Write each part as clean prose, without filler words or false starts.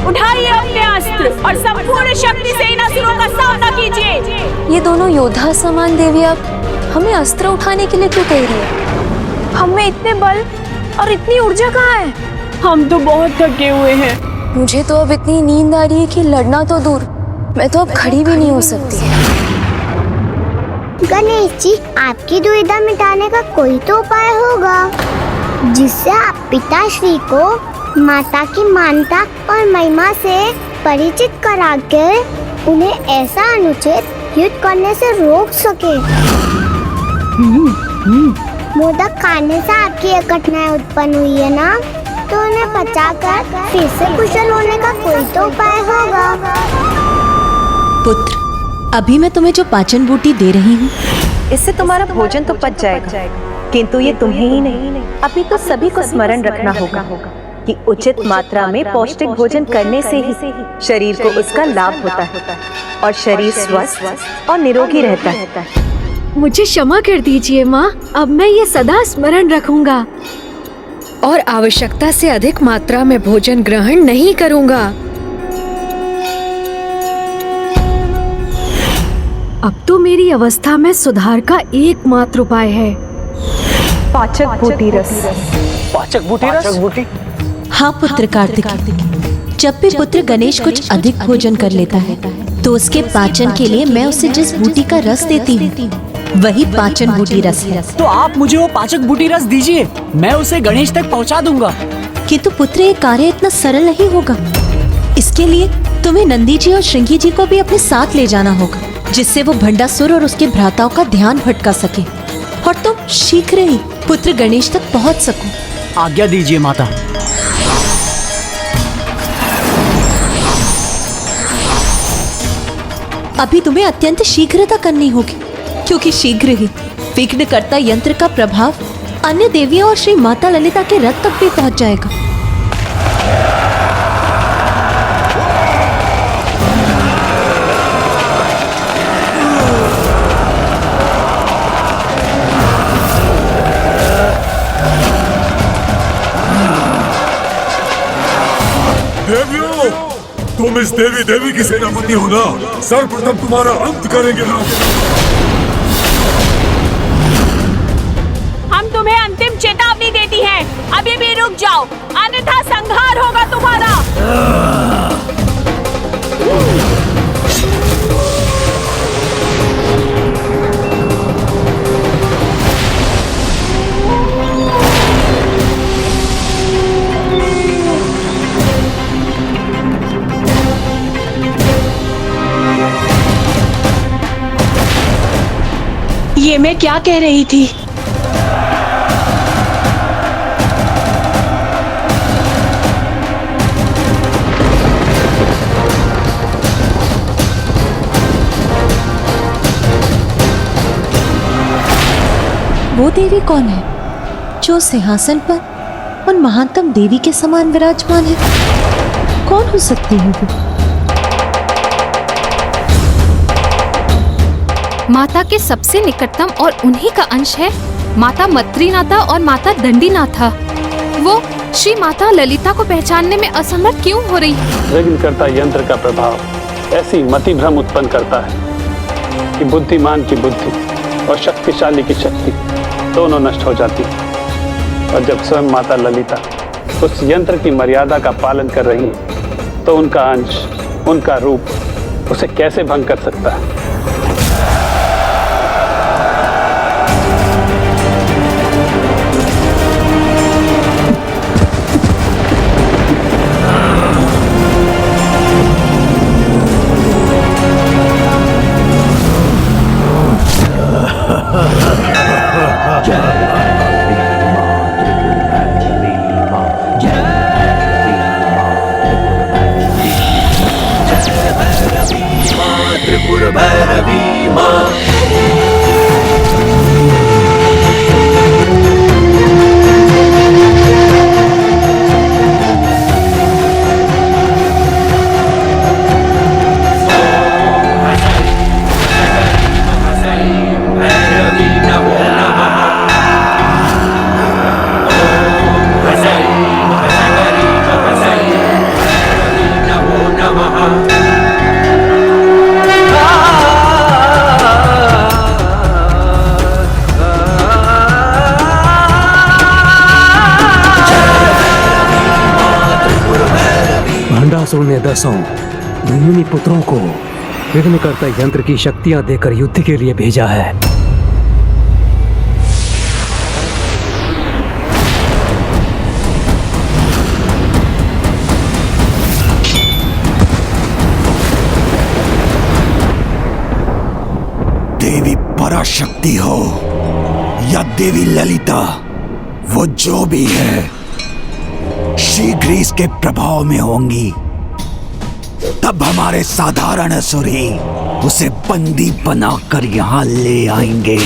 उठाइए अपने अस्त्र और संपूर्ण शक्ति से इन असुरों का सामना कीजिए। ये दोनों योद्धा समान देवी अब हमें अस्त्र उठाने के लिए क्यों कह रही है? हमें इतने बल और इतनी ऊर्जा कहाँ है? हम तो बहुत थके हुए हैं। मुझे तो अब इतनी नींद आ रही है कि लड़ना तो दूर, मैं तो अब खड़ी भी नहीं हो सकती। गणेश जी, आपकी दुविधा मिटाने का कोई तो उपाय होगा जिससे आप पिताश्री को माता की मानता और महिमा से परिचित कराकर उन्हें ऐसा अनुचित युद्ध करने से रोक सके। मोदक खाने से आपकी ये कठिनाई उत्पन्न हुई है ना, तो उन्हें पचाकर फिर से कुशल होने का कोई तो उपाय होगा। पुत्र, अभी मैं तुम्हें जो पाचन बूटी दे रही हूँ, इससे तुम्हारा भोजन तो पच जाएगा, किंतु ये तुम्हें ही नहीं, अभी तो सभी को स्मरण रखना होगा कि उचित मात्रा में पौष्टिक भोजन करने से ही शरीर को उसका लाभ होता है और शरीर स्वस्थ और निरोगी रहता है। मुझे क्षमा कर दीजिए माँ, अब मैं ये सदा स्मरण रखूंगा और आवश्यकता से अधिक मात्रा में भोजन ग्रहण नहीं करूंगा। अब तो मेरी अवस्था में सुधार का एकमात्र उपाय है पाचक बूटी रस। पाचक बूटी? हाँ पुत्र कार्तिकेय, जब भी पुत्र गणेश कुछ अधिक भोजन कर लेता है तो उसके पाचन के लिए मैं उसे जिस बूटी का रस देती हूँ वही पाचन बूटी रस है। तो आप मुझे वो पाचक बूटी रस दीजिए, मैं उसे गणेश तक पहुंचा दूंगा। किंतु पुत्र, ये कार्य इतना सरल नहीं होगा। इसके लिए तुम्हें नंदी जी और श्रृंगी जी को भी अपने साथ ले जाना होगा, जिससे वो भंडासुर और उसके भ्राताओं का ध्यान भटका सके और तुम शीघ्र ही पुत्र गणेश तक पहुंच सको। आज्ञा दीजिए माता। अभी तुम्हें अत्यंत शीघ्रता करनी होगी, क्योंकि शीघ्र ही विघ्नकर्ता यंत्र का प्रभाव अन्य देवियों और श्री माता ललिता के रथ तक भी पहुंच जाएगा। देवियों, तुम इस देवी की सेनापति हो ना, सर्वप्रथम तुम्हारा अंत करेंगे ना। हम तुम्हें अंतिम चेतावनी देती हैं, अभी भी रुक जाओ, अन्यथा संहार होगा तुम्हारा। ये मैं क्या कह रही थी? वो देवी कौन है जो सिंहासन पर उन महानतम देवी के समान विराजमान है? कौन हो सकती है वो? माता के सबसे निकटतम और उन्हीं का अंश है माता मत्रीनाथा और माता दंडीनाथा। वो श्री माता ललिता को पहचानने में असमर्थ क्यों हो रही है? विघ्नकर्ता यंत्र का प्रभाव ऐसी मति भ्रम उत्पन्न करता है कि बुद्धिमान की बुद्धि और शक्तिशाली की शक्ति दोनों नष्ट हो जाती है। और जब स्वयं माता ललिता उस यंत्र की मर्यादा का पालन कर रही है तो उनका अंश, उनका रूप उसे कैसे भंग कर सकता है? त्रिपुर वृत्रासुर ने 10 धूमिनी पुत्रों को विघ्नकर्ता यंत्र की शक्तियां देकर युद्ध के लिए भेजा है। देवी पराशक्ति हो या देवी ललिता, वो जो भी है शीघ्र ही इसके प्रभाव में होंगी। तब हमारे साधारण असुर ही उसे बंदी बनाकर यहाँ ले आएंगे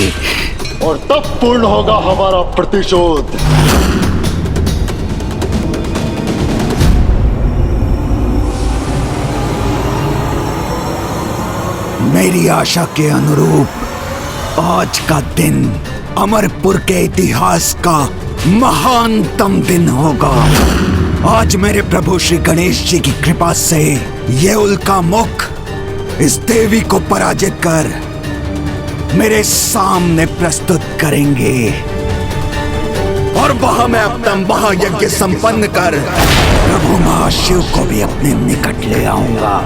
और तब पूर्ण होगा हमारा प्रतिशोध। मेरी आशा के अनुरूप आज का दिन अमरपुर के इतिहास का महानतम दिन होगा। आज मेरे प्रभु श्री गणेश जी की कृपा से ये उल्का मुख इस देवी को पराजित कर मेरे सामने प्रस्तुत करेंगे और वहां मैं अपना महायज्ञ संपन्न कर प्रभु महाशिव को भी अपने निकट ले आऊंगा।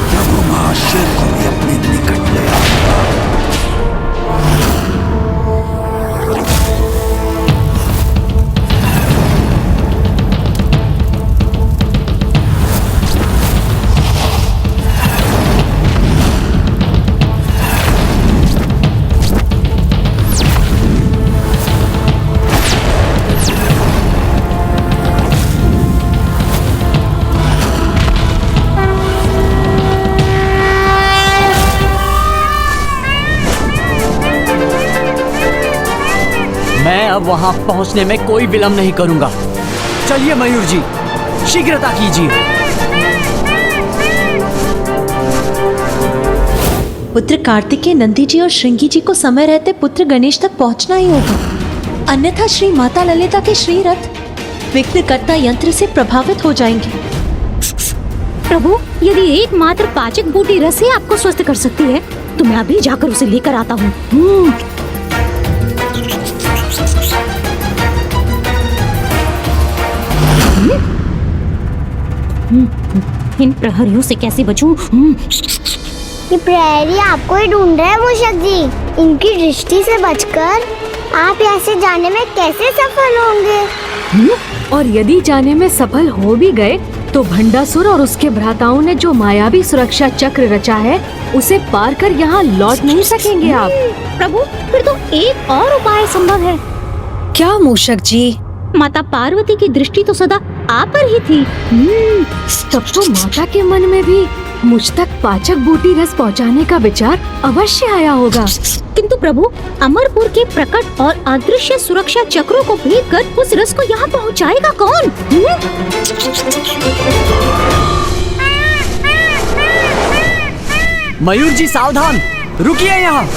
प्रभु महाशिव को भी अपने निकट ले आऊंगा। मैं अब वहां पहुंचने में कोई विलंब नहीं करूंगा। चलिए मयूर जी, शीघ्रता कीजिए। पुत्र कार्तिकेय नंदी जी और श्रृंगी जी को समय रहते पुत्र गणेश तक पहुंचना ही होगा, अन्यथा श्री माता ललिता के श्रीरथ विघ्नकर्ता यंत्र से प्रभावित हो जाएंगे। प्रभु, यदि एकमात्र पाचक बूटी रस ही आपको स्वस्थ कर सकती है तो मैं अभी जाकर उसे लेकर आता हूँ। इन प्रहरियों से कैसे बचूं? ये प्रहरी आपको ही ढूंढ रहे हैं मूषक जी। इनकी दृष्टि से बचकर आप यहाँ से जाने में कैसे सफल होंगे? और यदि जाने में सफल हो भी गए तो भंडासुर और उसके भ्राताओं ने जो मायावी सुरक्षा चक्र रचा है उसे पार कर यहाँ लौट नहीं सकेंगे आप। प्रभु, फिर तो एक और उपाय संभव है। क्या मूषक जी? माता पार्वती की दृष्टि तो सदा आप पर ही थी। तब तो माता के मन में भी मुझ तक पाचक बूटी रस पहुंचाने का विचार अवश्य आया होगा। किंतु प्रभु, अमरपुर के प्रकट और अदृश्य सुरक्षा चक्रों को भेद कर उस रस को यहाँ पहुँचाएगा कौन? मयूर जी सावधान, रुकिए यहाँ।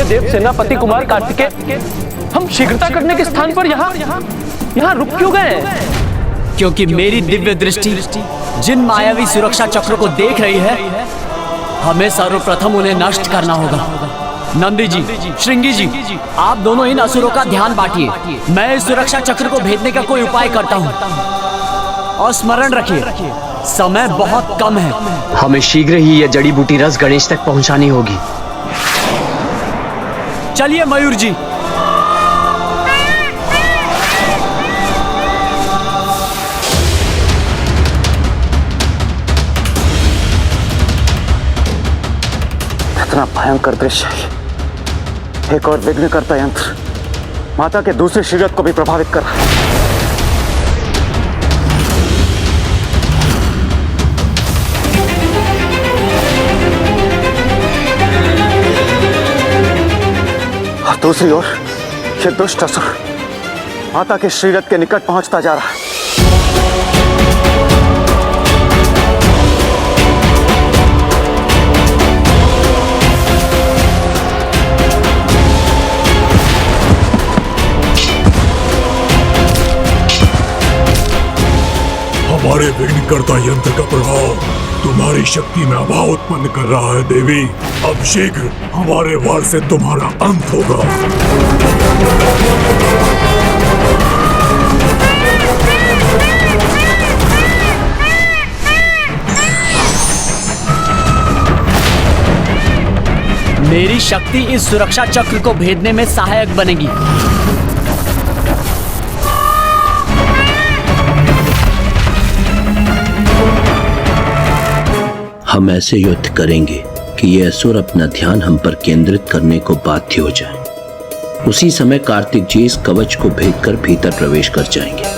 देव सेनापति कुमार कार्तिकेय, हम शीघ्रता करने के स्थान पर यहाँ रुक क्यों गए? क्योंकि मेरी दिव्य दृष्टि जिन मायावी सुरक्षा चक्रों को देख रही है, हमें सर्वप्रथम उन्हें नष्ट करना होगा। नंदी जी, श्रृंगी जी, आप दोनों इन असुरों का ध्यान बांटिए। मैं इस सुरक्षा चक्र को भेदने का कोई उपाय करता हूँ। और स्मरण रखिए, समय बहुत कम है। हमें शीघ्र ही यह जड़ी बूटी रस गणेश तक पहुँचानी होगी। चलिए मयूर जी। कितना भयंकर दृश्य है। एक और विघ्नकर्ता यंत्र माता के दूसरे श्रीरथ को भी प्रभावित कर रहा है। दूसरी ओर ये दुष्ट असुर माता के श्रीरथ के निकट पहुंचता जा रहा है। हमारे विघ्नकर्ता यंत्र का प्रभाव तुम्हारी शक्ति में अभाव उत्पन्न कर रहा है देवी। अब शीघ्र हमारे वार से तुम्हारा अंत होगा। मेरी शक्ति इस सुरक्षा चक्र को भेदने में सहायक बनेगी। हम ऐसे युद्ध करेंगे कि ये असुर अपना ध्यान हम पर केंद्रित करने को बाध्य हो जाए। उसी समय कार्तिक जी इस कवच को भेदकर भीतर प्रवेश कर जाएंगे।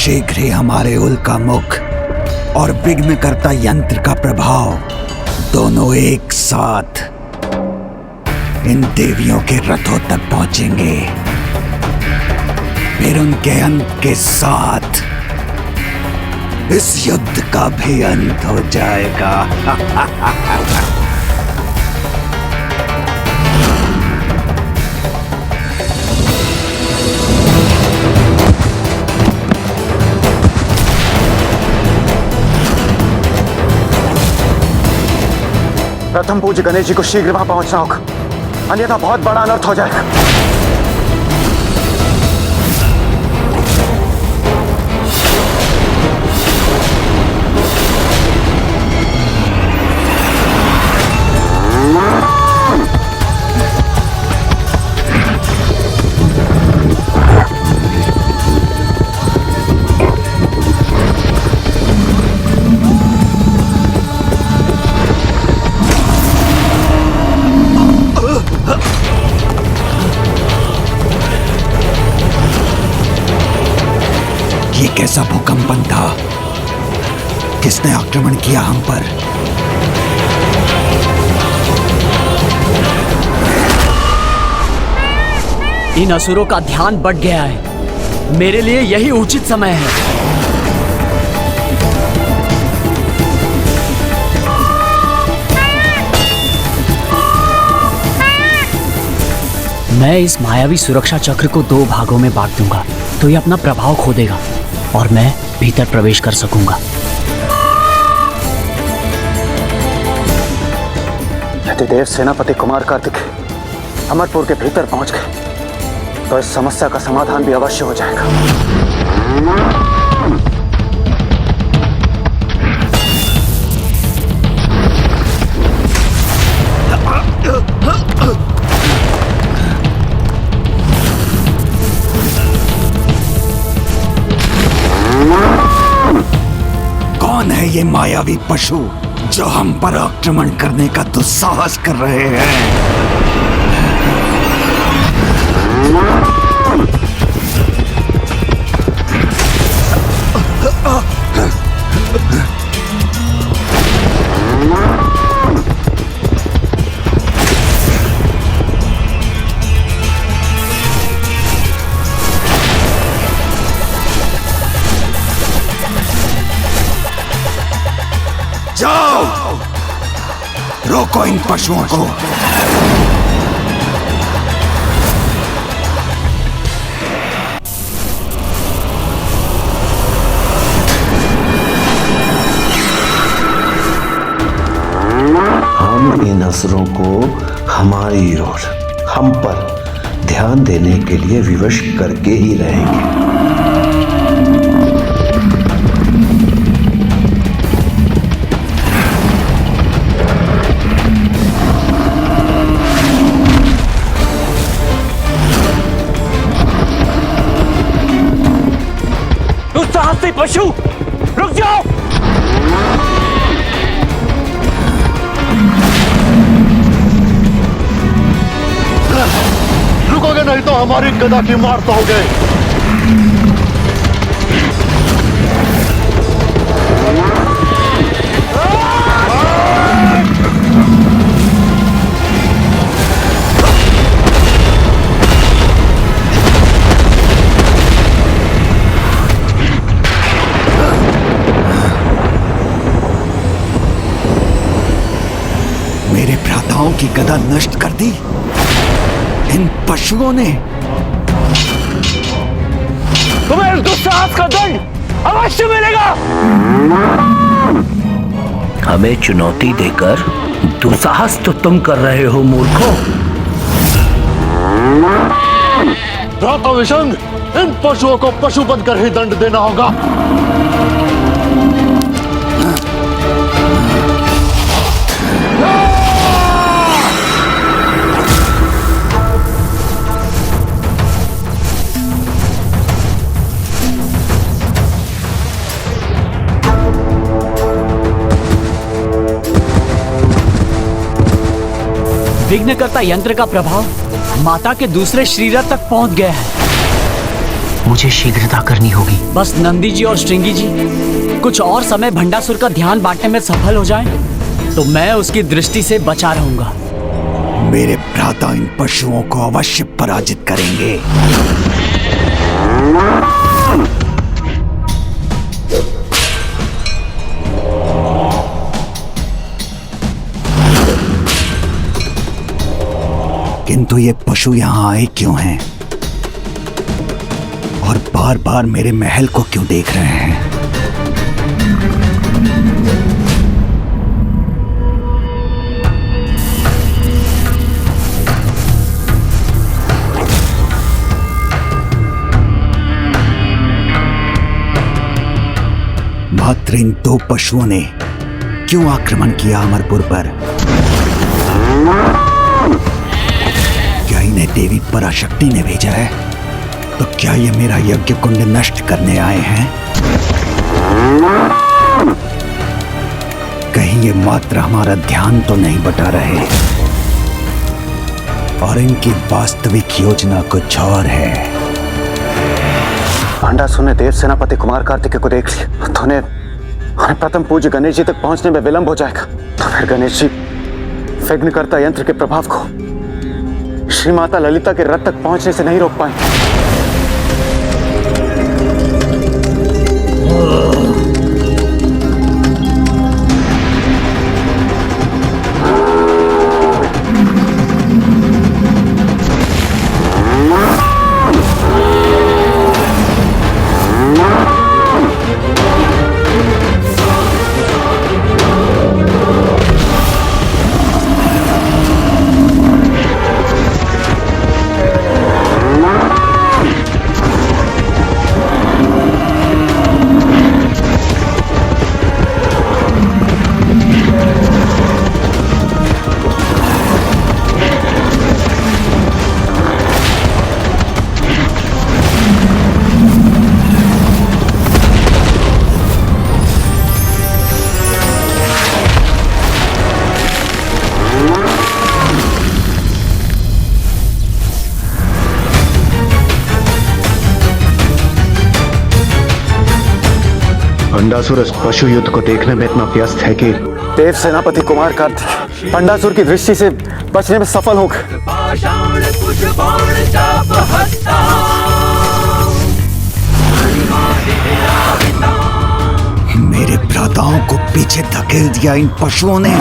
शीघ्र ही हमारे उल्का मुख और विघ्नकर्ता यंत्र का प्रभाव दोनों एक साथ इन देवियों के रथों तक पहुंचेंगे। फिर उनके अंत के साथ इस युद्ध का भी अंत हो जाएगा। प्रथम पूज्य गणेश जी को शीघ्र वहां पहुंचना होगा, अन्यथा बहुत बड़ा अनर्थ हो जाएगा। कैसा भूकंपन था? किसने आक्रमण किया हम पर? इन असुरों का ध्यान बढ़ गया है। मेरे लिए यही उचित समय है। मैं इस मायावी सुरक्षा चक्र को 2 भागों में बांट दूंगा, तो ये अपना प्रभाव खो देगा और मैं भीतर प्रवेश कर सकूंगा। यदि देव सेनापति कुमार कार्तिक अमरपुर के भीतर पहुंच गए तो इस समस्या का समाधान भी अवश्य हो जाएगा। कौन है ये मायावी पशु जो हम पर आक्रमण करने का दुस्साहस कर रहे हैं? जाओ, रोको इन पशुओं को। हम इन असुरों को हमारी ओर, हम पर ध्यान देने के लिए विवश करके ही रहेंगे। साहसी पशु, रुक जाओ। रुकोगे नहीं तो हमारी गदा की मार दोगे। की गदा नष्ट कर दी इन पशुओं ने। तुम्हें इस दुस्साहस का दंड अवश्य मिलेगा। हमें चुनौती देकर दुस्साहस तो तुम कर रहे हो मूर्खों। भ्राता विशंग, इन पशुओं को पशु बनकर ही दंड देना होगा। विघ्नकर्ता यंत्र का प्रभाव माता के दूसरे शरीर तक पहुंच गया है। मुझे शीघ्रता करनी होगी। बस नंदी जी और श्रृंगी जी कुछ और समय भंडासुर का ध्यान बांटने में सफल हो जाएं, तो मैं उसकी दृष्टि से बचा रहूंगा। मेरे भ्राता इन पशुओं को अवश्य पराजित करेंगे। किंतु ये पशु यहाँ आए क्यों हैं? और बार बार मेरे महल को क्यों देख रहे हैं? मात्र इन दो पशुओं ने क्यों आक्रमण किया अमरपुर पर? क्या इन्हें देवी पराशक्ति ने भेजा है? तो क्या ये मेरा यज्ञ कुंड नष्ट करने आए हैं? कहीं ये मात्र हमारा ध्यान तो नहीं बटा रहे और इनकी वास्तविक योजना कुछ और है। भंडासुर ने देव सेनापति कुमार कार्तिकेय को देख लिया तो उन्हें प्रथम पूज्य गणेश जी तक पहुंचने में विलंब हो जाएगा। तो फिर गणेश जी विघ्नकर्ता यंत्र के प्रभाव को श्री माता ललिता के रथ तक पहुंचने से नहीं रोक पाएंगे। भंडासुर इस पशु युद्ध को देखने में इतना व्यस्त है कि देव सेनापति कुमार कार्तिकेय भंडासुर की दृष्टि से बचने में सफल हो गए। मेरे भ्राताओं को पीछे धकेल दिया इन पशुओं ने।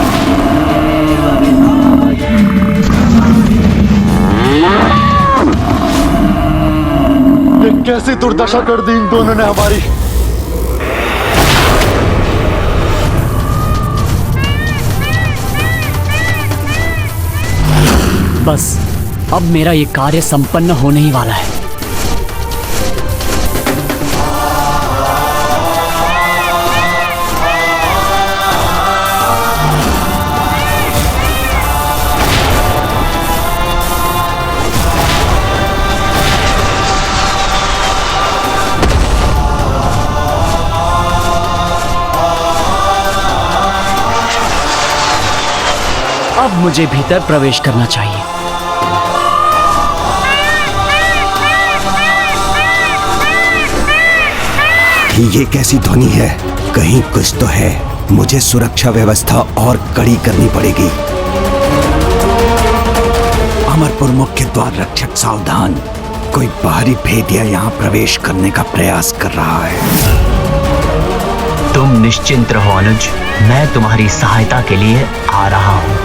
ये कैसी दुर्दशा कर दी इन दोनों ने हमारी। बस अब मेरा ये कार्य संपन्न होने ही वाला है। अब मुझे भीतर प्रवेश करना चाहिए। ये कैसी ध्वनि है? कहीं कुछ तो है। मुझे सुरक्षा व्यवस्था और कड़ी करनी पड़ेगी। अमरपुर मुख्य द्वार रक्षक सावधान, कोई बाहरी भेदिया यहाँ प्रवेश करने का प्रयास कर रहा है। तुम निश्चिंत रहो अनुज, मैं तुम्हारी सहायता के लिए आ रहा हूँ।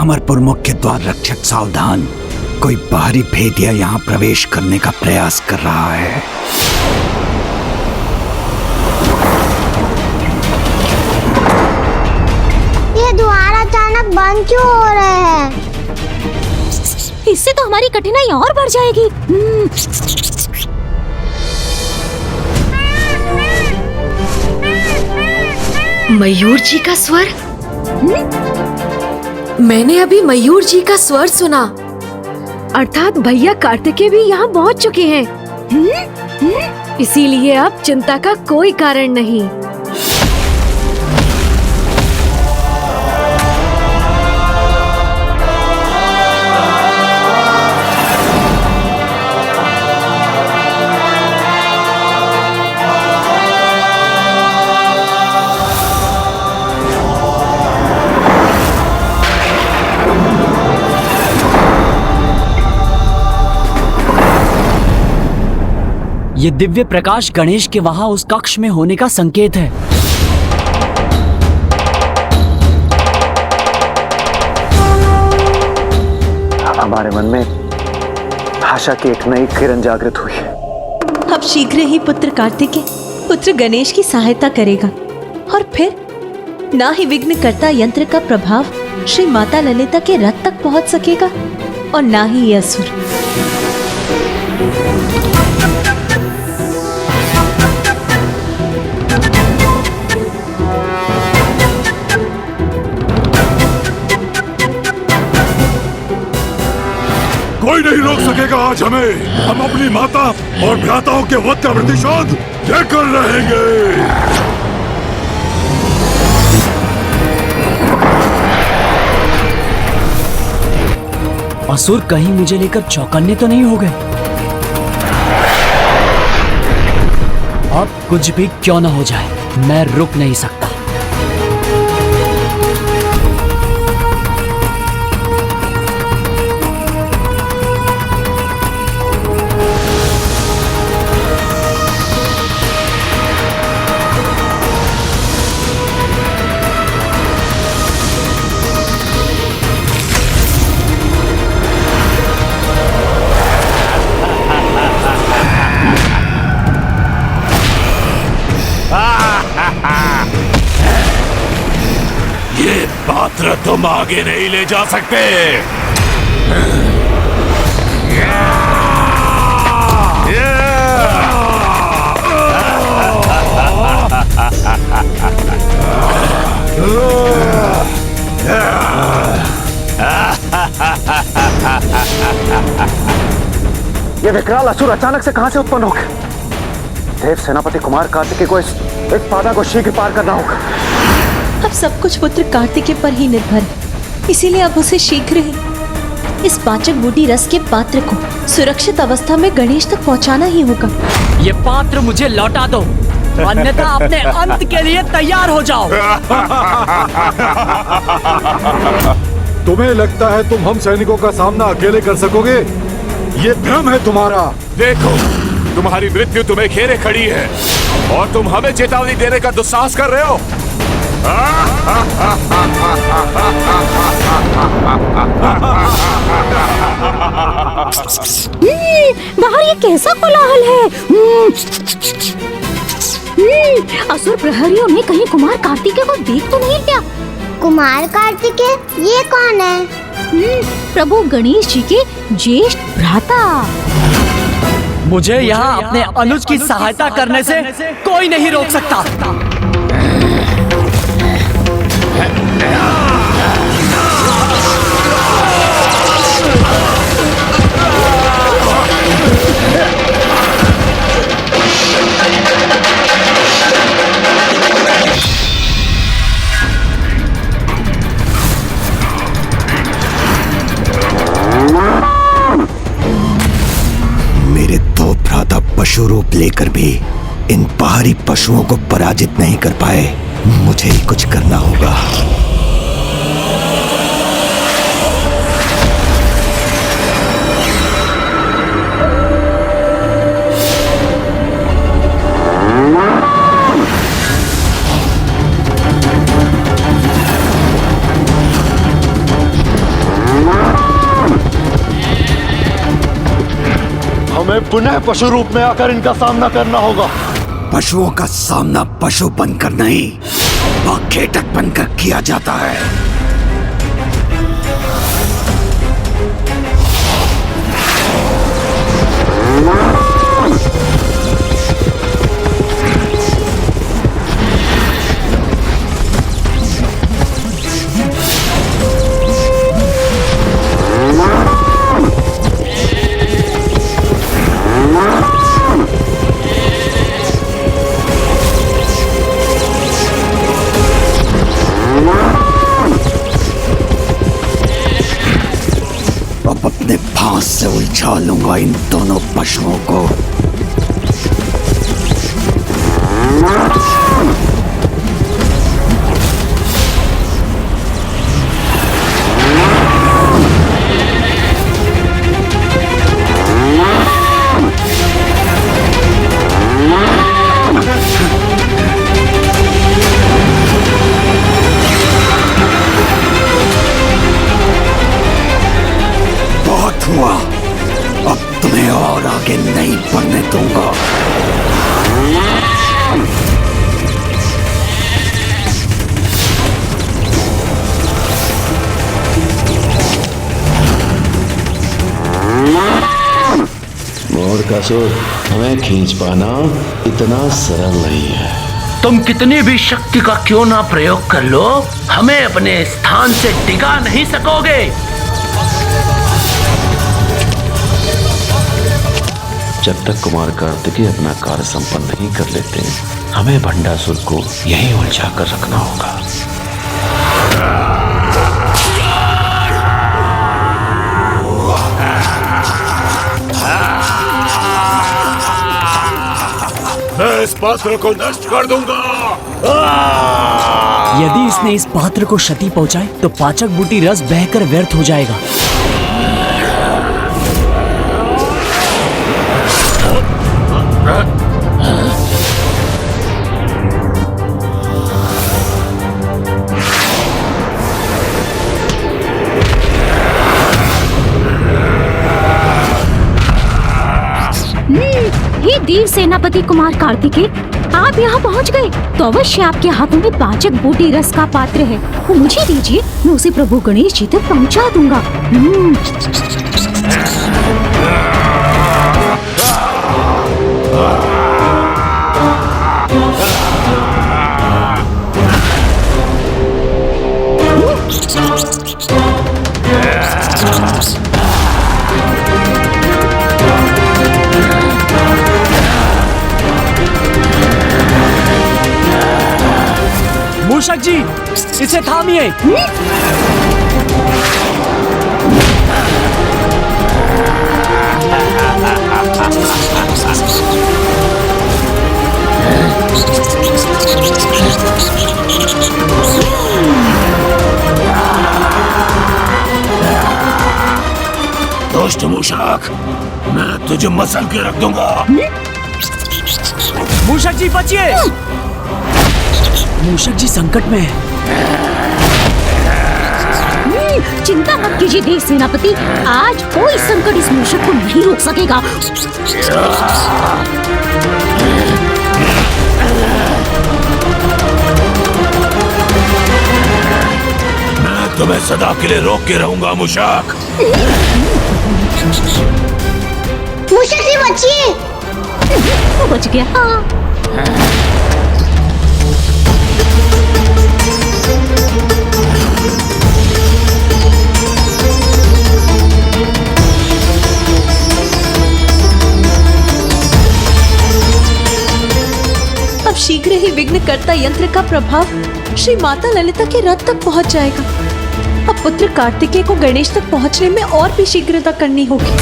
अमरपुर मुख्य द्वार रक्षक सावधान, कोई बाहरी भेदिया यहाँ प्रवेश करने का प्रयास कर रहा है। ये द्वार अचानक बंद क्यों हो रहे हैं? इससे तो हमारी कठिनाई और बढ़ जाएगी। मयूर जी का स्वर? मैंने अभी मयूर जी का स्वर सुना। अर्थात भैया कार्तिकेय भी यहाँ पहुँच चुके हैं। इसीलिए अब चिंता का कोई कारण नहीं। ये दिव्य प्रकाश गणेश के वहां उस कक्ष में होने का संकेत है। हमारे मन में आशा की एक नई किरण जागृत हुई है। अब शीघ्र ही पुत्र कार्तिकेय पुत्र गणेश की सहायता करेगा और फिर ना ही विघ्नकर्ता यंत्र का प्रभाव श्री माता ललिता के रथ तक पहुंच सकेगा और ना ही ये असुर। कोई नहीं रोक सकेगा आज हमें। हम अपनी माता और भ्राताओं के वध का प्रतिशोध लेकर रहेंगे। असुर कहीं मुझे लेकर चौकन्ने तो नहीं हो गए? अब कुछ भी क्यों ना हो जाए, मैं रुक नहीं सकता। ये पात्र तुम आगे नहीं ले जा सकते। ये विकराल असुर अचानक से कहां से उत्पन्न हो गए? देव सेनापति कुमार कार्तिकेय को इस बाधा को शीघ्र पार करना होगा। अब सब कुछ पुत्र कार्तिकेय पर ही निर्भर है, इसीलिए अब उसे शीघ्र ही इस पाचक बूटी रस के पात्र को सुरक्षित अवस्था में गणेश तक पहुंचाना ही होगा। ये पात्र मुझे लौटा दो, अन्यथा अपने अंत के लिए तैयार हो जाओ। तुम्हें लगता है तुम हम सैनिकों का सामना अकेले कर सकोगे? ये भ्रम है तुम्हारा। देखो, तुम्हारी मृत्यु तुम्हें घेरे खड़ी है और तुम हमें चेतावनी देने का दुस्साहस कर रहे हो। बाहर ये कैसा कोलाहल है? असुर प्रहरियों ने कहीं कुमार कार्तिकेय को देख तो नहीं लिया? कुमार कार्तिकेय ये कौन है? प्रभु गणेश जी के ज्येष्ठ भ्राता। मुझे यहाँ अपने अनुज की सहायता करने से कोई नहीं रोक सकता। मेरे दो भ्राता पशु रूप लेकर भी इन बाहरी पशुओं को पराजित नहीं कर पाए। मुझे ही कुछ करना होगा। हमें पुनः पशु रूप में आकर इनका सामना करना होगा। पशुओं का सामना पशु बनकर नहीं, बाखेटक बनकर किया जाता है। अपने फांस से उलझा लूंगा इन दोनों पशुओं को। हुआ, अब तुम्हें और आगे नहीं बढ़ने दूंगा। मोर का सुर हमें खींच पाना इतना सरल नहीं है। तुम कितनी भी शक्ति का क्यों ना प्रयोग कर लो, हमें अपने स्थान से डिगा नहीं सकोगे। जब तक कुमार कार्तिकेय अपना कार्य संपन्न नहीं कर लेते, हमें भंडासुर को यहीं उलझा कर रखना होगा। मैं इस पात्र को नष्ट कर दूंगा। यदि इसने इस पात्र को क्षति पहुंचाई तो पाचक बूटी रस बहकर व्यर्थ हो जाएगा। हे देव सेनापति कुमार कार्तिकेय, आप यहाँ पहुँच गए तो अवश्य आपके हाथों में पाचक बूटी रस का पात्र है, वो मुझे दीजिए, मैं उसे प्रभु गणेश जी तक पहुँचा दूंगा। मूषक जी, इसे थामिए। दुष्ट मूषक, मैं तुझे मसल के रख दूंगा। मूषक जी बचिए, मूषक जी संकट में है। चिंता मत कीजिए देव सेनापति, आज कोई संकट इस मूषक को नहीं रोक सकेगा। मैं तुम्हें सदा के लिए रोक के रहूंगा मूषक। मूषक से बचिए। वो बच गया। अब शीघ्र ही विघ्नकर्ता यंत्र का प्रभाव श्री माता ललिता के रथ तक पहुंच जाएगा। अब पुत्र कार्तिकेय को गणेश तक पहुंचने में और भी शीघ्रता करनी होगी।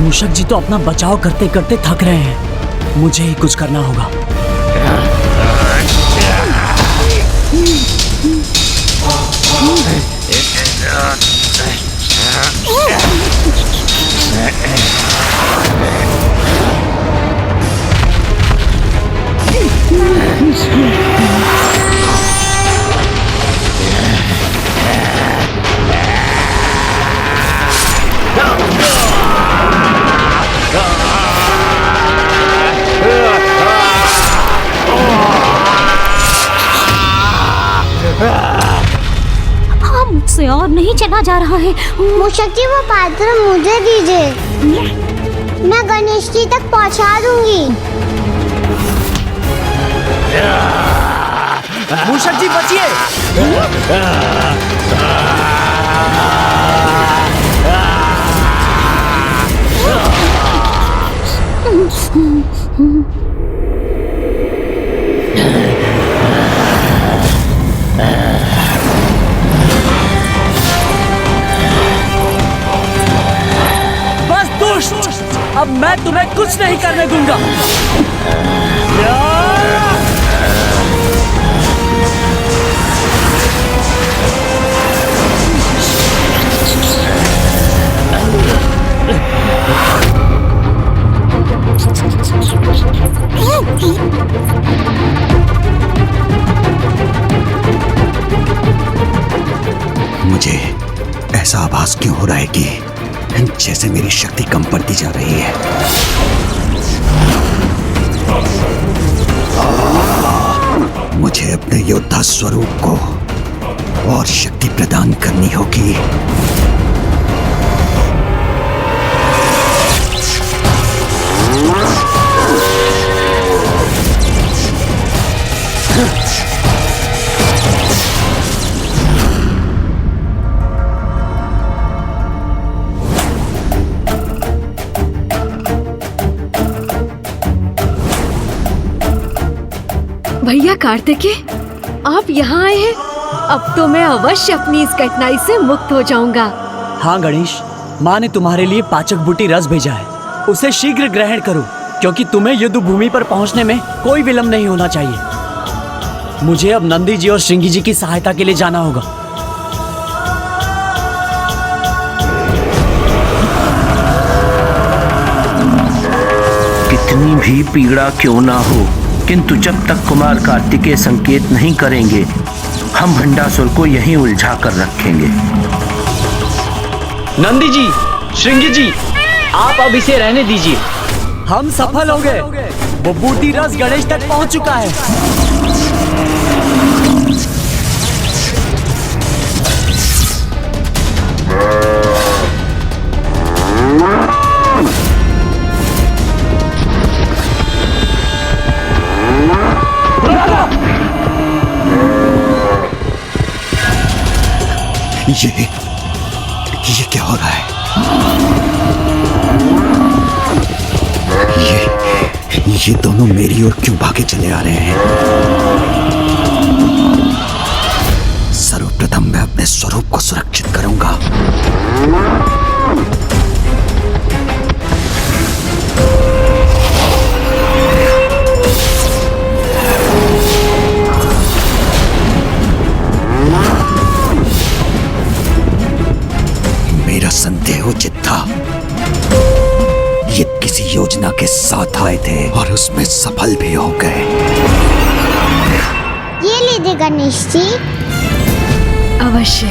मूषक जी तो अपना बचाव करते करते थक रहे हैं, मुझे ही कुछ करना होगा। नहीं चला जा रहा है। मूषक जी वो पात्र मुझे दीजिए, मैं गणेश जी तक पहुंचा दूंगी। मूषक जी बचिए। बस दुष्ट, अब मैं तुम्हें कुछ नहीं करने दूंगा। मुझे ऐसा आभास क्यों हो रहा है कि जैसे मेरी शक्ति कम पड़ती जा रही है। मुझे अपने योद्धा स्वरूप को और शक्ति प्रदान करनी होगी। भैया कार्तिकेय, आप यहाँ आए हैं। अब तो मैं अवश्य अपनी इस कठिनाई से मुक्त हो जाऊंगा। हाँ गणेश, माँ ने तुम्हारे लिए पाचक बूटी रस भेजा है, उसे शीघ्र ग्रहण करो, क्योंकि तुम्हें युद्ध भूमि पर पहुँचने में कोई विलंब नहीं होना चाहिए। मुझे अब नंदी जी और श्रृंगी जी की सहायता के लिए जाना होगा। कितनी भी पीड़ा क्यों ना हो, किंतु जब तक कुमार कार्तिकेय संकेत नहीं करेंगे, हम भंडासुर को यहीं उलझा कर रखेंगे। नंदी जी, श्रृंगी जी, आप अब इसे रहने दीजिए। हम सफल हो गए। वो बूटी रस गणेश तक पहुंच चुका है। ये क्या हो रहा है? ये दोनों मेरी ओर क्यों भागे चले आ रहे हैं? सर्वप्रथम मैं अपने स्वरूप को सुरक्षित करूंगा। मेरा संदेह उचित था। ये किसी योजना के साथ आए थे और उसमें सफल भी हो गए। ये लीजिए गणेश जी। अवश्य।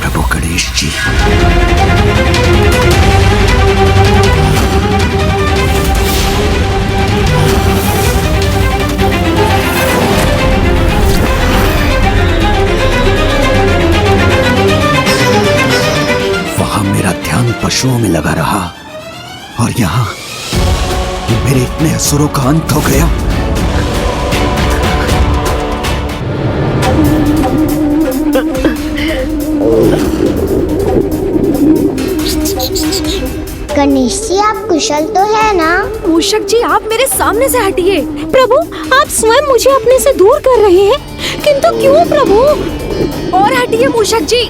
प्रभु गणेश जी, वहां मेरा ध्यान पशुओं में लगा रहा और यहाँ मेरे इतने असुरों का अंत हो गया। गणेश जी, आप कुशल तो है ना? मूषक जी, आप मेरे सामने से हटिए। प्रभु, आप स्वयं मुझे अपने से दूर कर रहे हैं, किंतु क्यों प्रभु? और हटिए मूषक जी।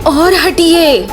और हटिए।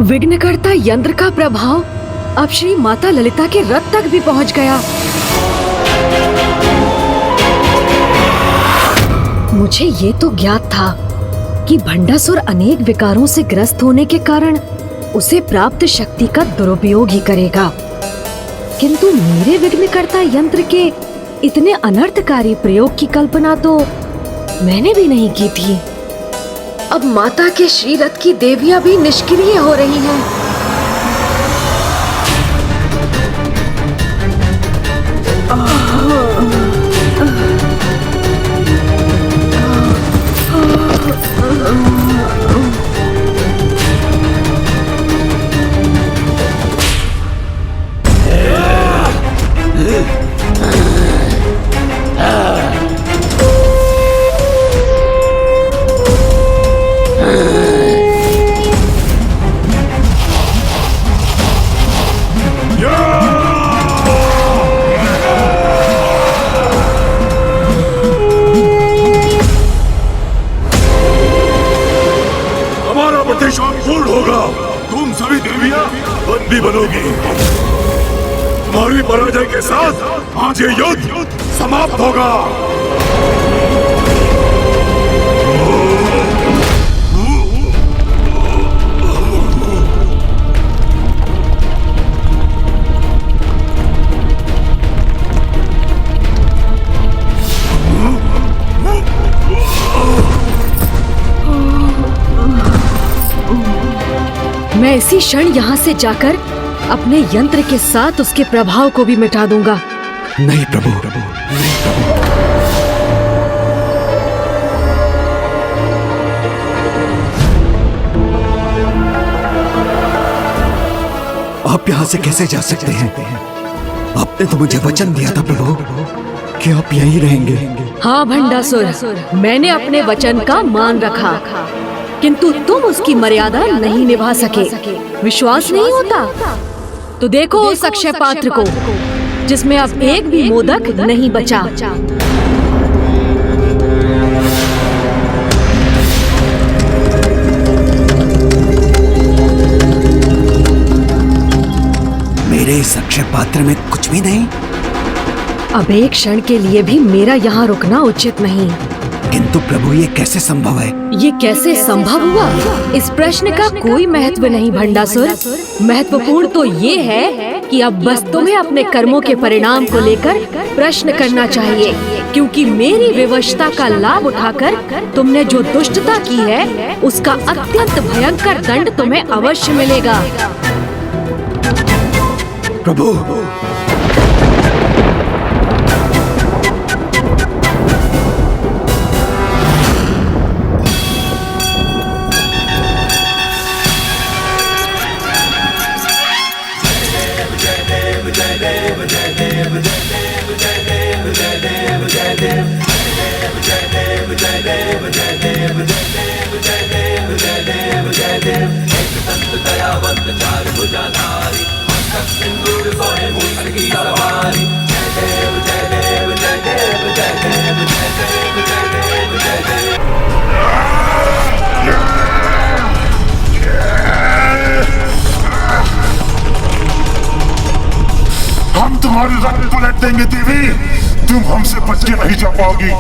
विघ्नकर्ता यंत्र का प्रभाव अब श्री माता ललिता के रथ तक भी पहुंच गया। मुझे ये तो ज्ञात था कि भंडासुर अनेक विकारों से ग्रस्त होने के कारण उसे प्राप्त शक्ति का दुरुपयोग ही करेगा, किंतु मेरे विघ्नकर्ता यंत्र के इतने अनर्थकारी प्रयोग की कल्पना तो मैंने भी नहीं की थी। अब माता के श्री रथ की देवियां भी निष्क्रिय हो रही हैं। पूर्ण होगा। तुम सभी देवियां बंदी बनोगी। तुम्हारी पराजय के साथ आज ये युद्ध समाप्त होगा। मैं इसी क्षण यहाँ से जाकर अपने यंत्र के साथ उसके प्रभाव को भी मिटा दूंगा। नहीं प्रभु, नहीं प्रभु। आप यहाँ से कैसे जा सकते हैं? आपने तो मुझे वचन दिया था प्रभु कि आप यहीं रहेंगे। हाँ भंडासुर, मैंने अपने वचन का मान रखा, किंतु तुम उसकी मर्यादा नहीं निभा सके। विश्वास नहीं होता तो देखो उस अक्षय पात्र को जिसमें अब एक भी मोदक नहीं बचा। मेरे इस अक्षय पात्र में कुछ भी नहीं। अब एक क्षण के लिए भी मेरा यहाँ रुकना उचित नहीं। किंतु प्रभु ये कैसे संभव है? ये कैसे संभव हुआ? इस प्रश्न का कोई महत्व नहीं भंडासुर। महत्वपूर्ण तो ये है कि अब बस तुम्हें अपने कर्मों के परिणाम को लेकर प्रश्न करना चाहिए, क्योंकि मेरी विवशता का लाभ उठाकर तुमने जो दुष्टता की है उसका अत्यंत भयंकर दंड तुम्हें अवश्य मिलेगा। प्रभु, जय देव हम तुम्हारी रग पलट देंगे देवी, तुम हमसे बच के नहीं जा पाओगी।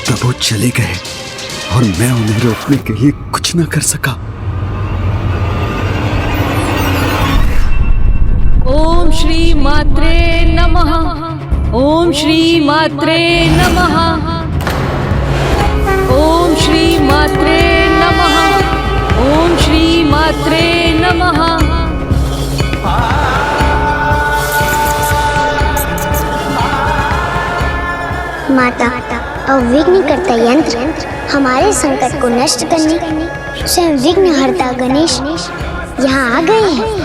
प्रभु चले गए और मैं उन्हें रोकने के लिए कुछ न कर सका। ओम श्री मात्रे नमः। ओम श्री मात्रे नमः। ओम श्री मात्रे नमः। ओम श्री मात्रे नमः। माता, अविघ्नकर्ता यंत्र हमारे संकट को नष्ट करने स्वयं विघ्नहर्ता गणेश यहाँ आ गए हैं।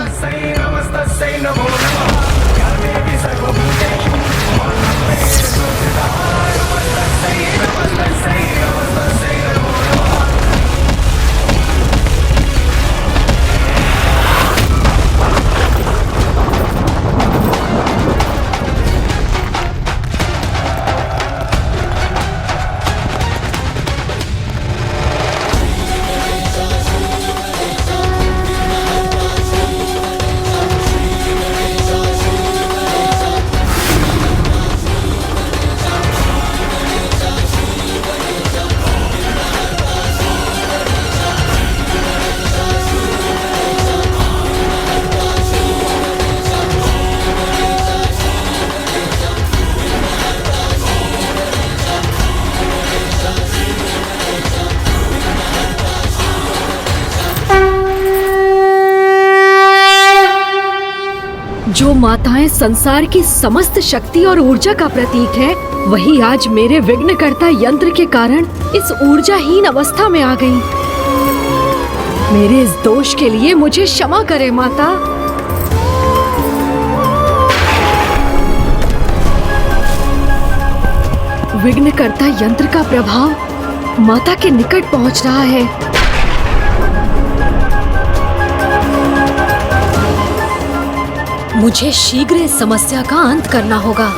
जो माताएं संसार की समस्त शक्ति और ऊर्जा का प्रतीक है, वही आज मेरे विघ्नकर्ता यंत्र के कारण इस ऊर्जाहीन अवस्था में आ गई। मेरे इस दोष के लिए मुझे क्षमा करे माता। विघ्नकर्ता यंत्र का प्रभाव माता के निकट पहुंच रहा है। मुझे शीघ्र इस समस्या का अंत करना होगा।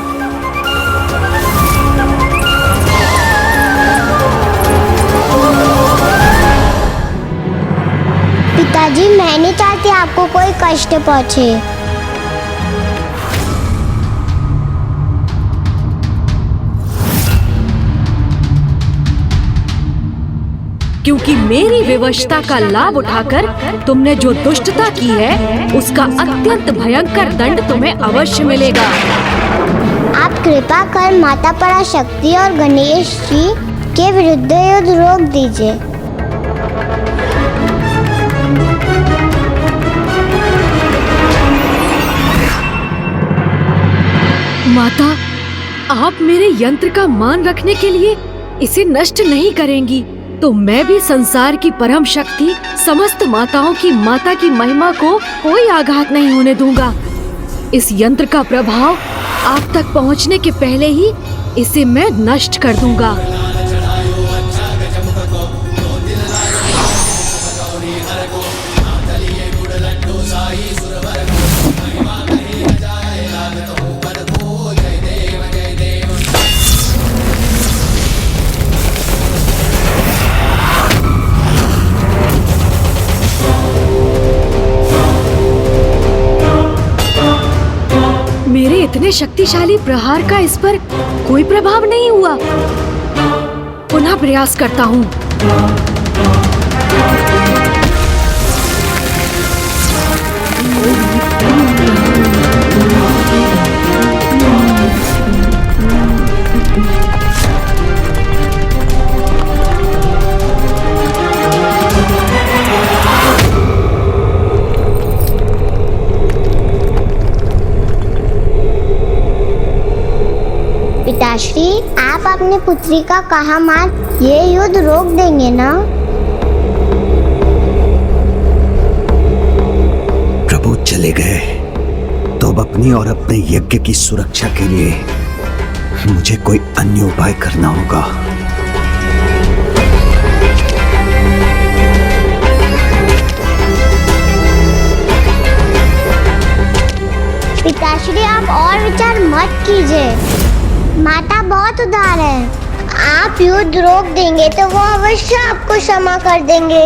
पिताजी, मैं नहीं चाहती आपको कोई कष्ट पहुंचे। क्योंकि मेरी विवशता का लाभ उठाकर तुमने जो दुष्टता की है, उसका अत्यंत भयंकर दंड तुम्हें अवश्य मिलेगा। आप कृपा कर माता पराशक्ति और गणेश जी के विरुद्ध युद्ध रोक दीजिए। माता, आप मेरे यंत्र का मान रखने के लिए इसे नष्ट नहीं करेंगी, तो मैं भी संसार की परम शक्ति समस्त माताओं की माता की महिमा को कोई आघात नहीं होने दूंगा। इस यंत्र का प्रभाव आप तक पहुंचने के पहले ही इसे मैं नष्ट कर दूंगा। मेरे इतने शक्तिशाली प्रहार का इस पर कोई प्रभाव नहीं हुआ। पुनः प्रयास करता हूँ। पिताश्री, आप अपनी पुत्री का कहा मान ये युद्ध रोक देंगे ना? प्रभु चले गए तो अब अपनी और अपने यज्ञ की सुरक्षा के लिए मुझे कोई अन्य उपाय करना होगा। पिताश्री, आप और विचार मत कीजिए। माता बहुत उदार है। आप युद्ध रोक देंगे तो वो अवश्य आपको क्षमा कर देंगे।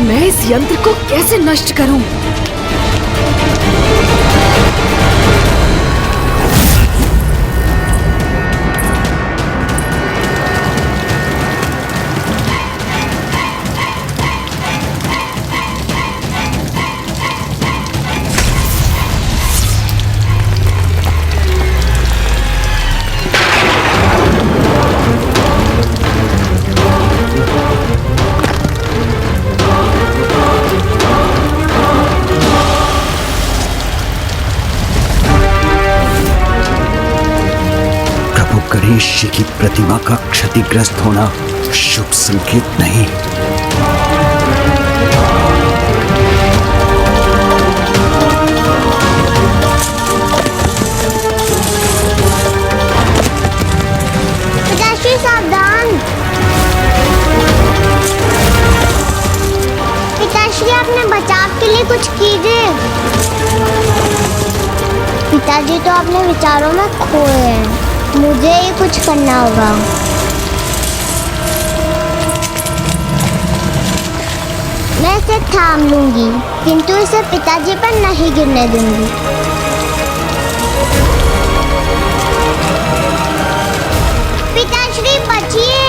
मैं इस यंत्र को कैसे नष्ट करूं? गणेश जी की प्रतिमा का क्षतिग्रस्त होना शुभ संकेत नहीं। पिताश्री सावधान। पिताश्री, अपने बचाव के लिए कुछ कीजिए। पिताजी तो अपने विचारों में खोए हैं। मुझे ही कुछ करना होगा। मैं इसे थाम लूंगी, किंतु इसे पिताजी पर नहीं गिरने दूंगी। पिताश्री, बचिए।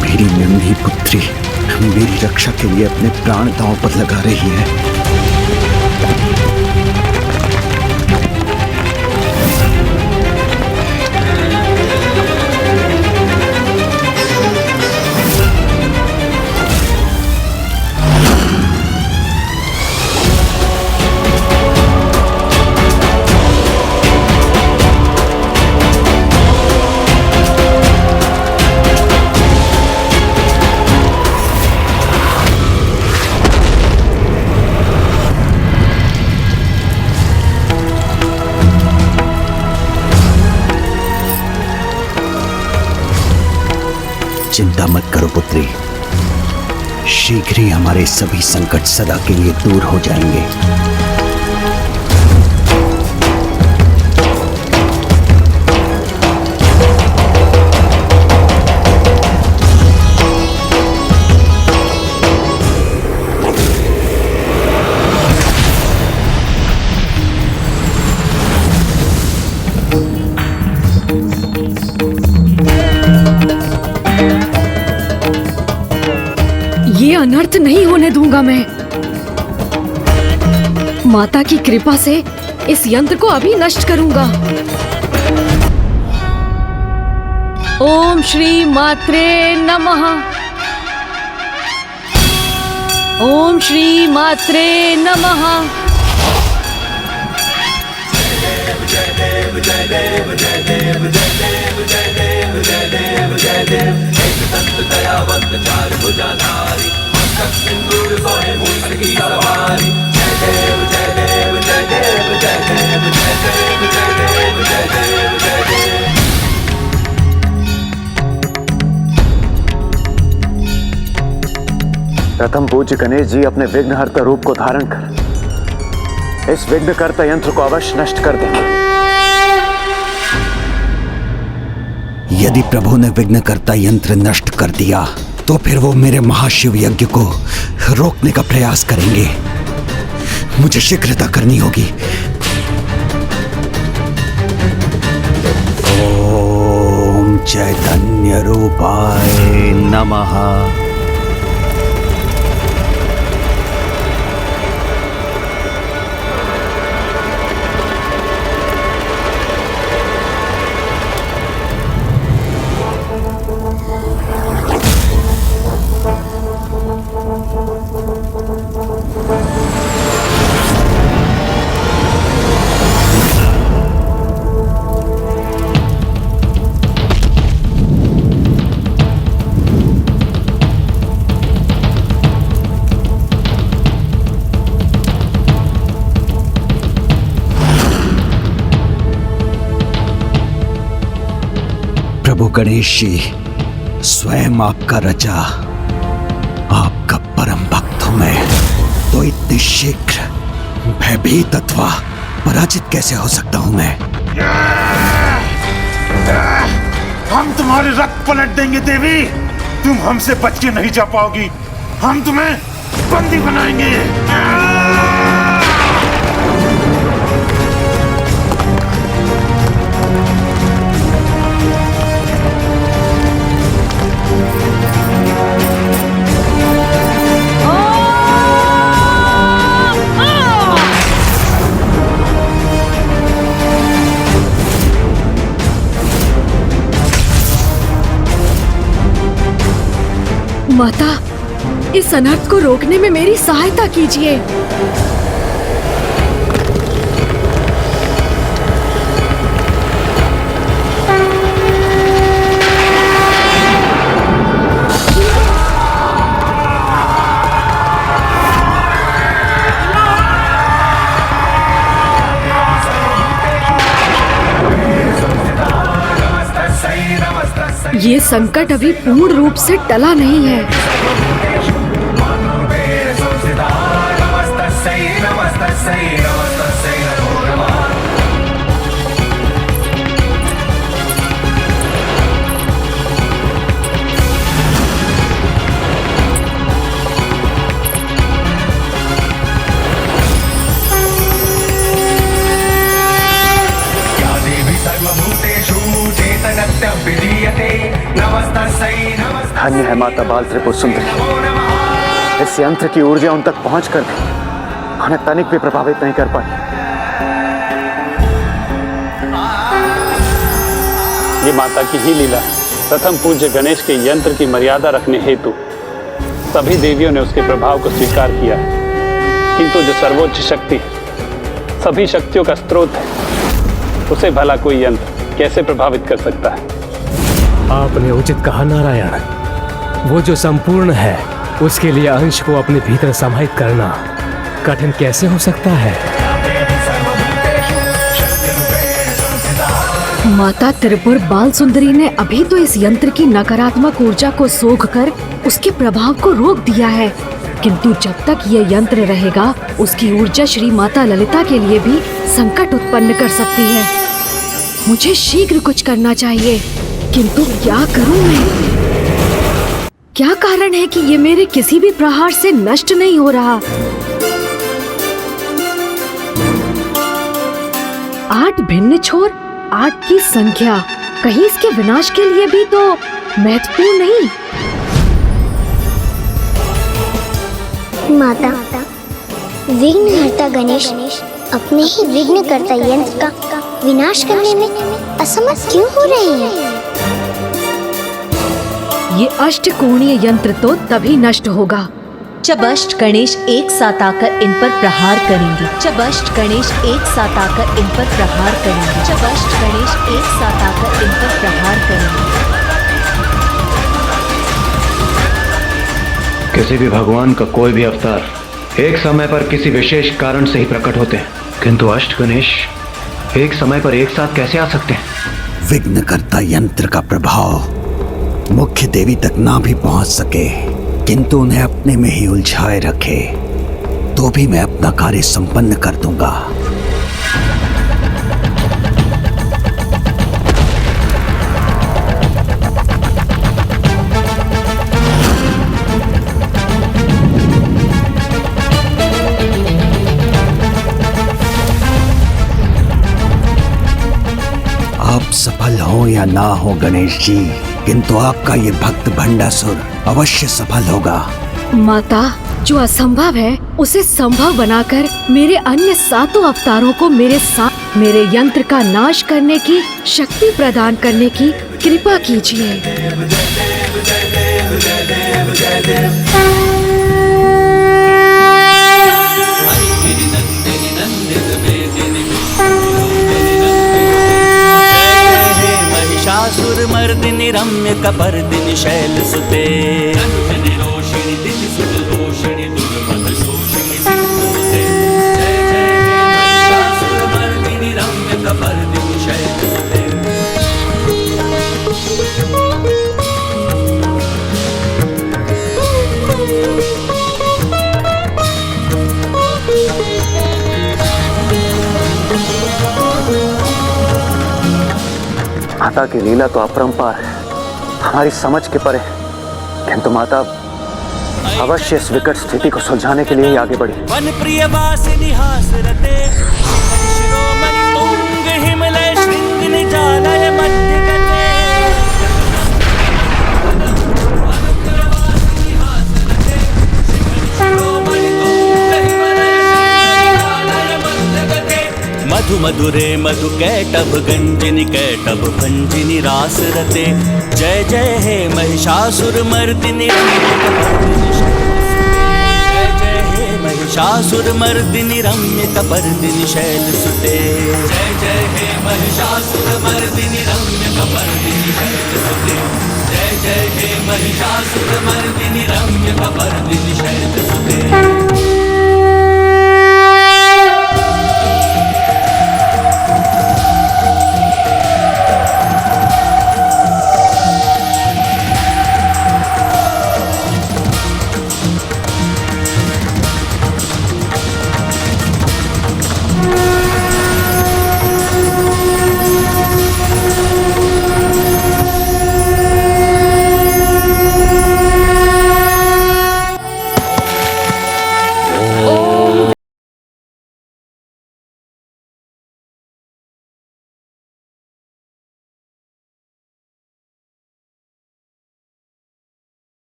मेरी नन्ही पुत्री मेरी रक्षा के लिए अपने प्राण दांव पर लगा रही है। चिंता मत करो पुत्री, शीघ्र ही हमारे सभी संकट सदा के लिए दूर हो जाएंगे। ये अनर्थ नहीं होने दूंगा मैं। माता की कृपा से इस यंत्र को अभी नष्ट करूंगा। ओम श्री मात्रे नमः। ओम श्री मात्रे नमः। प्रथम पूज्य गणेश जी अपने विघ्नहर्ता रूप को धारण कर इस विघ्नकर्ता यंत्र को अवश्य नष्ट कर देंगे। यदि प्रभु ने विघ्नकर्ता यंत्र नष्ट कर दिया तो फिर वो मेरे महाशिव यज्ञ को रोकने का प्रयास करेंगे। मुझे शीघ्रता करनी होगी। ओम चैतन्य रूपाय नमः। प्रभु गणेश जी, स्वयं आपका रचा, आपका परम भक्त हूं मैं, तो इतने शीघ्र भयभीत अथवा पराजित कैसे हो सकता हूं मैं? हम तुम्हारे रथ पलट देंगे देवी, तुम हमसे बच के नहीं जा पाओगी, हम तुम्हें बंदी बनाएंगे। माता, इस अनर्थ को रोकने में मेरी सहायता कीजिए। ये संकट अभी पूर्ण रूप से टला नहीं है। धन्य है माता बाल त्रिपुर सुंदरी, इस यंत्र की ऊर्जा उन तक पहुंचकर भी उन्हें तनिक भी प्रभावित नहीं कर पाई। ये माता की ही लीला है। प्रथम पूज्य गणेश के यंत्र की मर्यादा रखने हेतु सभी देवियों ने उसके प्रभाव को स्वीकार किया, किंतु जो सर्वोच्च शक्ति सभी शक्तियों का स्रोत है, उसे भला कोई यंत्र कैसे प्रभावित कर सकता है? आपने उचित कहा नारायण, वो जो संपूर्ण है उसके लिए अंश को अपने भीतर समाहित करना कठिन कैसे हो सकता है? माता त्रिपुर बाल सुंदरी ने अभी तो इस यंत्र की नकारात्मक ऊर्जा को सोखकर उसके प्रभाव को रोक दिया है, किंतु जब तक ये यंत्र रहेगा उसकी ऊर्जा श्री माता ललिता के लिए भी संकट उत्पन्न कर सकती है। मुझे शीघ्र कुछ करना चाहिए, किंतु क्या करूं मैं? क्या कारण है कि ये मेरे किसी भी प्रहार से नष्ट नहीं हो रहा? 8 भिन्न छोर, 8 की संख्या, कहीं इसके विनाश के लिए भी तो महत्वपूर्ण नहीं? माता, विघ्नहर्ता गणेश अपने ही विघ्न करता यंत्र का विनाश करने में असमर्थ क्यों हो रहे हैं? ये अष्टकोणीय यंत्र तो तभी नष्ट होगा जब अष्ट गणेश एक साथ आकर इन पर प्रहार करेंगे। जब अष्ट गणेश एक साथ आकर इन पर प्रहार करेंगे। जब अष्ट गणेश एक साथ आकर इन पर प्रहार करेंगे। किसी भी भगवान का कोई भी अवतार एक समय पर किसी विशेष कारण से ही प्रकट होते हैं, किंतु अष्ट गणेश एक समय पर एक साथ कैसे आ सकते हैं? विघ्नकर्ता यंत्र का प्रभाव मुख्य देवी तक ना भी पहुंच सके, किंतु उन्हें अपने में ही उलझाए रखे, तो भी मैं अपना कार्य संपन्न कर दूंगा। सफल हो या ना हो गणेश जी, किंतु आपका ये भक्त भंडासुर अवश्य सफल होगा। माता, जो असंभव है उसे संभव बनाकर मेरे अन्य 7 अवतारों को मेरे साथ मेरे यंत्र का नाश करने की शक्ति प्रदान करने की कृपा कीजिए। महिषासुर मर्दिनि रम्य कपर्दिनि शैल सुते माता की लीला तो अपरंपार है, हमारी समझ के परे, किंतु माता अवश्य इस विकट स्थिति को सुलझाने के लिए ही आगे बढ़ी। वन प्रिय वासिनि हास रते शिरोमणि तुंग हिमलय श्रृंग निजालय मध्य गते। मधु मधुरे मधु कैटभ गंजिनी कैटभ भंजिनी रास रते। जय जय हे महिषासुर मर्दिनी महिषासुर मर्दिनि रम्य कपर्दिनि शैल सुते। जय जय हे महिषासुर मर्दिनि रम्य कपर्दिनि शैल सुते। जय जय हे महिषासुर मर्दिनि रम्य कपर्दिनि शैल सुते।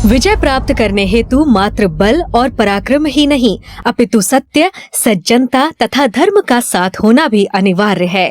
विजय प्राप्त करने हेतु मात्र बल और पराक्रम ही नहीं, अपितु सत्य, सज्जनता तथा धर्म का साथ होना भी अनिवार्य है।